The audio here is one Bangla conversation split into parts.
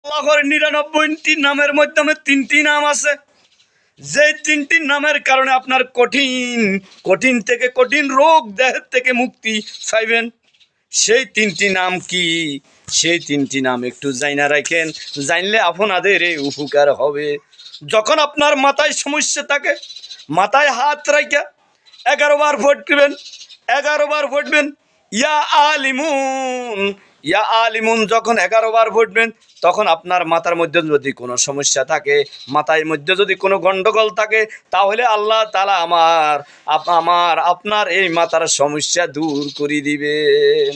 আল্লাহর 99টি নামের মাধ্যমে 3টি নাম আছে, যে 3টি নামের কারণে আপনার কঠিন থেকে কঠিন রোগ দেহের থেকে মুক্তি পাইবেন। সেই 3টি নাম কি? সেই 3টি নাম একটু জাইনা রাখেন, জানলে আপনাদের এই উপকার হবে। যখন আপনার মাথায় সমস্যা থাকে, মাথায় হাত রাখা 11 বার ফুটবেন, 11 বার ফুটবেন ইয়া আলিমুন, ইয়া আলিমুন। যখন 11 বার ফুটবেন, তখন আপনার মাথার মধ্যে যদি কোনো সমস্যা থাকে, মাথার মধ্যে যদি কোনো গন্ডগোল থাকে, তাহলে আল্লাহ তাআলা আপনার এই মাথার সমস্যা দূর করে দিবেন।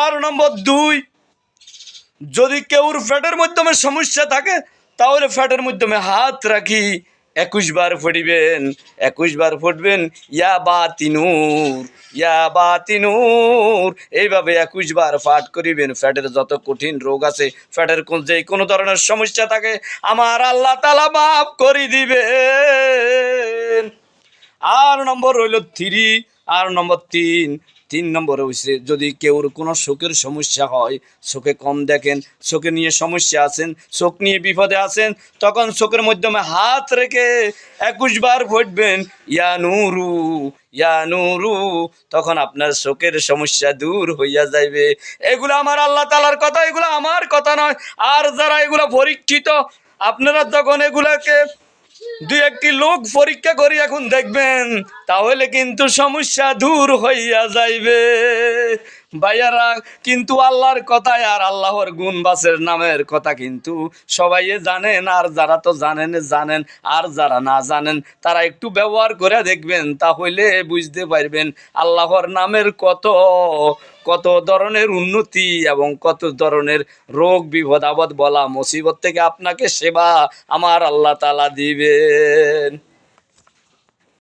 আর নম্বর 2, যদি কেউর ফ্যাটের মাধ্যমে সমস্যা থাকে, তাহলে ফ্যাটের মাধ্যমে হাত রাখি 21 বার ফুটবেন, 21 বার ফুটবেন ইয়া বাতিনুর, ইয়া বাতিনুর। এইভাবে 21 বার পাঠ করিবেন। ফ্যাটের যত কঠিন রোগ আছে, ফ্যাটের যে কোনো ধরনের সমস্যা থাকে, আমার আল্লাহ তাআলা মাফ করে দিবেন। আর নম্বর রইল 3, আর নম্বর 3 নম্বরে হচ্ছে, যদি কেউর কোনো চোখের সমস্যা হয়, চোখে কম দেখেন, চোখে নিয়ে সমস্যা আছেন, চোখ নিয়ে বিপদে আছেন, তখন চোখের মাধ্যমে হাত রেখে 21 বার ফুটবেন ইয়া নুরু, ইয়া নুরু। তখন আপনার চোখের সমস্যা দূর হইয়া যাইবে। এগুলো আমার আল্লাহ তাআলার কথা, এগুলো আমার কথা নয়। আর যারা এগুলো পরীক্ষিত, আপনারা যখন এগুলাকে 2-1টি লোক পরীক্ষা করি এখন দেখবেন, তাহলে কিন্তু সমস্যা দূর হইয়া যাইবে। ভাইয়ারা, কিন্তু আল্লাহর কথায় আর আল্লাহর গুণবাচের নামের কথা কিন্তু সবাই জানেন। আর যারা তো জানেন, আর যারা না জানেন তারা একটু ব্যবহার করে দেখবেন, তাহলে বুঝতে পারবেন আল্লাহর নামের কত ধরনের উন্নতি এবং কত ধরনের রোগ বিপদ আপদ বলা মুসিবত থেকে আপনাকে সেবা আমার আল্লাহ তাআলা দিবেন।